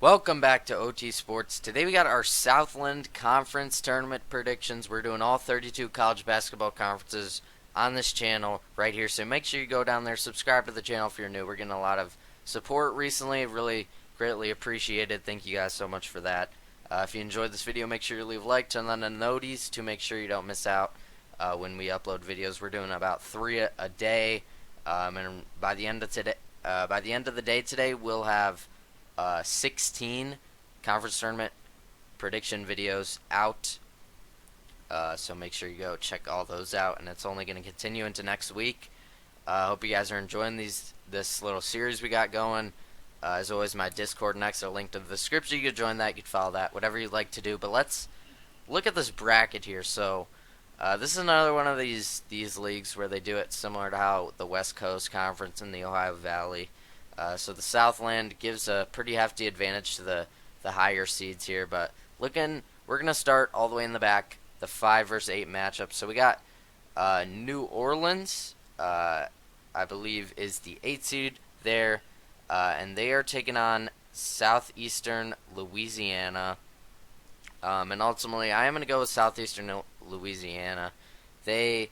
Welcome back to OT Sports. Today we got our Southland Conference Tournament predictions. We're doing all 32 college basketball conferences on this channel right here. So make sure you go down there, subscribe to the channel if you're new. We're getting a lot of support recently. Really greatly appreciated. Thank you guys so much for that. If you enjoyed this video, make sure you leave a like, turn on the noties to make sure you don't miss out when we upload videos. We're doing about 3 a day, and by the end of the day today, we'll have 16 conference tournament prediction videos out. So make sure you go check all those out, and it's only going to continue into next week. Hope you guys are enjoying this little series we got going. As always, my Discord next are linked in the description. You could join that, you could follow that, whatever you'd like to do. But let's look at this bracket here. So this is another one of these leagues where they do it similar to how the West Coast Conference and the Ohio Valley. So the Southland gives a pretty hefty advantage to the higher seeds here. But we're going to start all the way in the back, the 5 versus 8 matchup. So we got New Orleans, I believe, is the 8 seed there. And they are taking on Southeastern Louisiana. And ultimately, I am going to go with Southeastern Louisiana. They're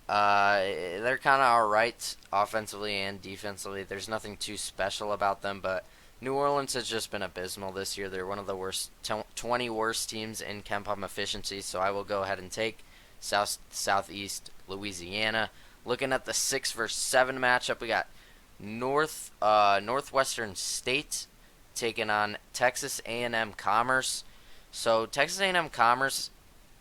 kind of alright offensively and defensively. There's nothing too special about them, but New Orleans has just been abysmal this year. They're one of the worst, 20 worst teams in KenPom efficiency, so I will go ahead and take Southeast Louisiana. Looking at the 6 versus 7 matchup, we got Northwestern State taking on Texas A&M Commerce. So Texas A&M Commerce,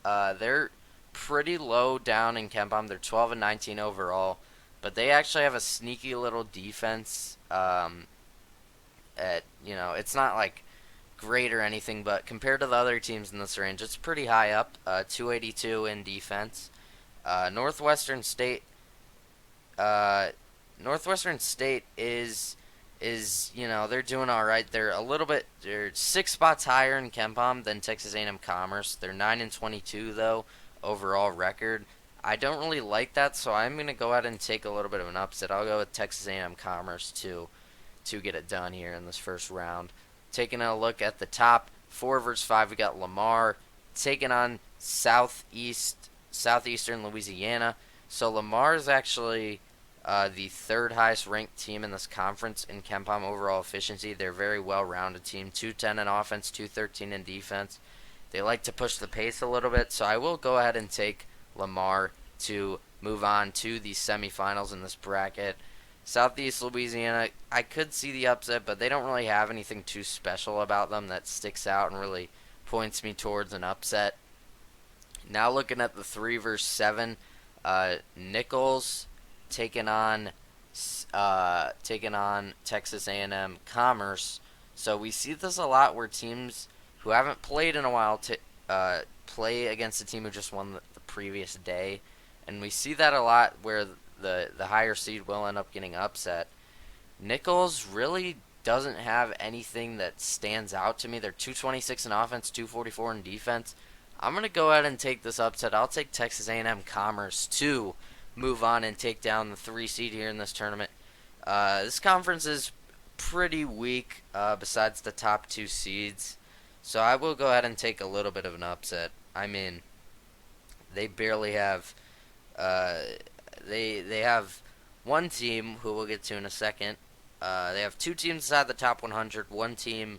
they're pretty low down in KenPom. They're 12 and 19 overall, but they actually have a sneaky little defense. It's not like great or anything, but compared to the other teams in this range, it's pretty high up. 282 in defense. Northwestern State. Northwestern State is they're doing all right. They're 6 spots higher in KenPom than Texas A&M Commerce. They're 9 and 22 though overall record. I don't really like that, so I'm going to go ahead and take a little bit of an upset. I'll go with Texas A&M Commerce to get it done here in this first round. Taking a look at the top 4 versus 5, we got Lamar taking on Southeastern Louisiana. So Lamar is actually the 3rd highest ranked team in this conference in KenPom overall efficiency. They're a very well-rounded team, 210 in offense, 213 in defense. They like to push the pace a little bit, so I will go ahead and take Lamar to move on to the semifinals in this bracket. Southeast Louisiana, I could see the upset, but they don't really have anything too special about them that sticks out and really points me towards an upset. Now looking at the 3 versus 7, Nichols taking on Texas A&M Commerce. So we see this a lot where teams who haven't played in a while play against a team who just won the previous day, and we see that a lot where the higher seed will end up getting upset. Nichols really doesn't have anything that stands out to me. They're 226 in offense, 244 in defense. I'm going to go ahead and take this upset. I'll take Texas A&M Commerce to move on and take down the 3 seed here in this tournament. This conference is pretty weak besides the top 2 seeds. So I will go ahead and take a little bit of an upset. I mean, they barely have they have one team who we'll get to in a second. They have 2 teams inside the top 100. One team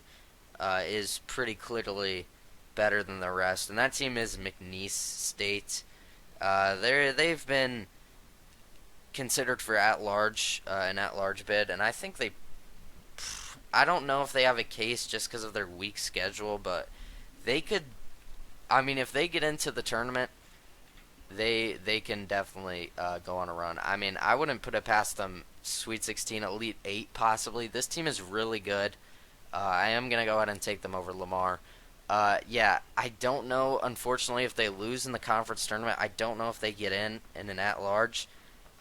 is pretty clearly better than the rest, and that team is McNeese State. They've been considered for an at-large bid, and I think I don't know if they have a case just because of their weak schedule, but they could. I mean, if they get into the tournament, they can definitely go on a run. I mean, I wouldn't put it past them. Sweet 16, Elite 8, possibly. This team is really good. I am gonna go ahead and take them over Lamar. Yeah, I don't know. Unfortunately, if they lose in the conference tournament, I don't know if they get in an at-large.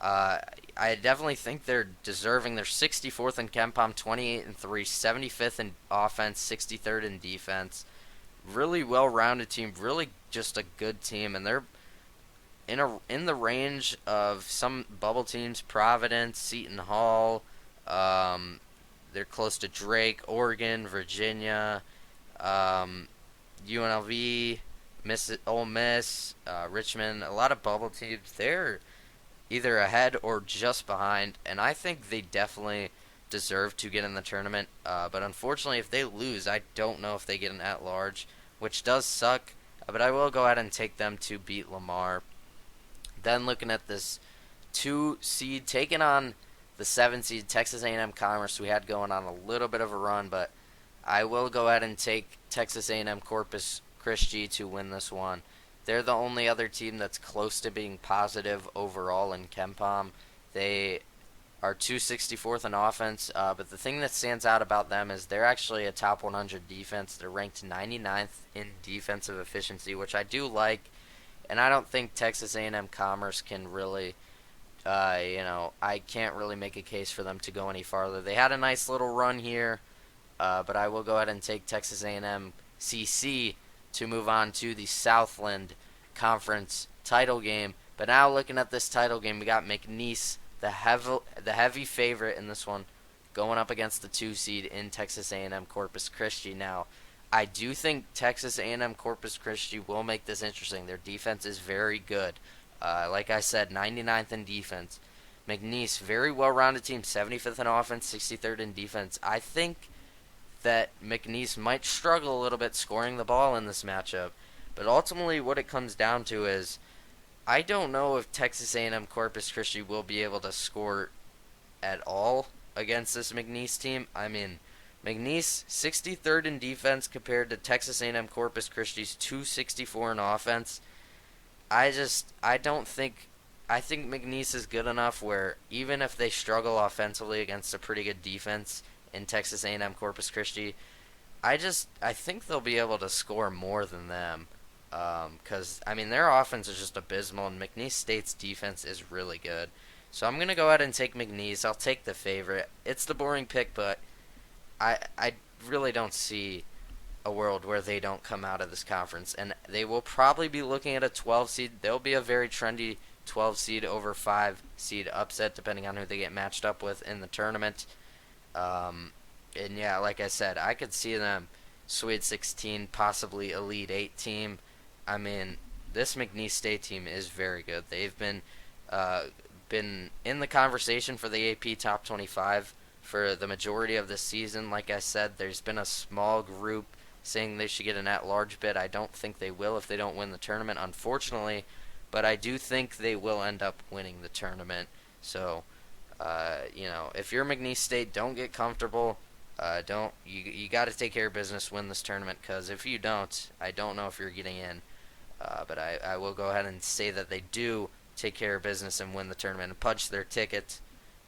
I definitely think they're deserving. They're 64th in KenPom, 28 and 3, 75th in offense, 63rd in defense. Really well-rounded team, really just a good team, and they're in the range of some bubble teams, Providence, Seton Hall. they're close to Drake, Oregon, Virginia, UNLV, Ole Miss, Richmond. A lot of bubble teams. They're either ahead or just behind, and I think they definitely deserve to get in the tournament. But unfortunately, if they lose, I don't know if they get an at-large, which does suck. But I will go ahead and take them to beat Lamar. Then looking at this 2 seed taking on the 7 seed Texas A&M Commerce, we had going on a little bit of a run, but I will go ahead and take Texas A&M Corpus Christi to win this one. They're the only other team that's close to being positive overall in KenPom. They are 264th in offense, but the thing that stands out about them is they're actually a top 100 defense. They're ranked 99th in defensive efficiency, which I do like, and I don't think Texas A&M Commerce can really, I can't really make a case for them to go any farther. They had a nice little run here, but I will go ahead and take Texas A&M CC to move on to the Southland Conference title game. But now looking at this title game, we got McNeese, the heavy favorite in this one, going up against the 2 seed in Texas A&M Corpus Christi. Now, I do think Texas A&M Corpus Christi will make this interesting. Their defense is very good. Like I said, 99th in defense. McNeese, very well-rounded team, 75th in offense, 63rd in defense. I think that McNeese might struggle a little bit scoring the ball in this matchup. But ultimately what it comes down to is I don't know if Texas A&M Corpus Christi will be able to score at all against this McNeese team. I mean, McNeese 63rd in defense compared to Texas A&M Corpus Christi's 264 in offense. I think McNeese is good enough where even if they struggle offensively against a pretty good defense in Texas A&M Corpus Christi, I think they'll be able to score more than them. Because, their offense is just abysmal, and McNeese State's defense is really good. So I'm going to go ahead and take McNeese. I'll take the favorite. It's the boring pick, but I really don't see a world where they don't come out of this conference. And they will probably be looking at a 12 seed. They'll be a very trendy 12 seed over 5 seed upset, depending on who they get matched up with in the tournament. And yeah, like I said, I could see them Sweet 16, possibly Elite 8 team. This McNeese State team is very good. They've been in the conversation for the AP Top 25 for the majority of the season. Like I said, there's been a small group saying they should get an at-large bid. I don't think they will if they don't win the tournament, unfortunately, but I do think they will end up winning the tournament. So, if you're McNeese State, don't get comfortable. You got to take care of business, win this tournament, because if you don't, I don't know if you're getting in. But I will go ahead and say that they do take care of business and win the tournament and punch their ticket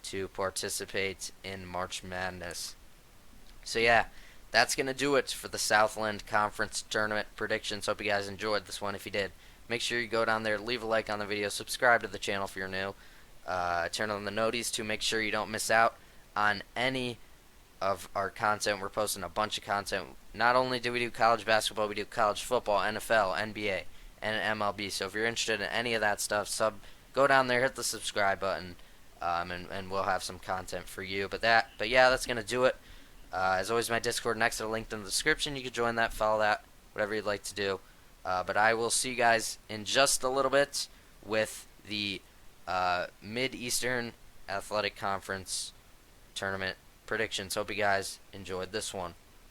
to participate in March Madness. So yeah, that's going to do it for the Southland Conference Tournament predictions. Hope you guys enjoyed this one. If you did, make sure you go down there, leave a like on the video, subscribe to the channel if you're new, turn on the noties to make sure you don't miss out on any of our content. We're posting a bunch of content. Not only do we do college basketball, we do college football, NFL, NBA, and MLB. So if you're interested in any of that stuff, go down there, hit the subscribe button, and we'll have some content for you. But yeah, that's gonna do it. As always, my Discord next to the link in the description. You can join that, follow that, whatever you'd like to do. But I will see you guys in just a little bit with the Mid-Eastern Athletic Conference Tournament predictions. Hope you guys enjoyed this one.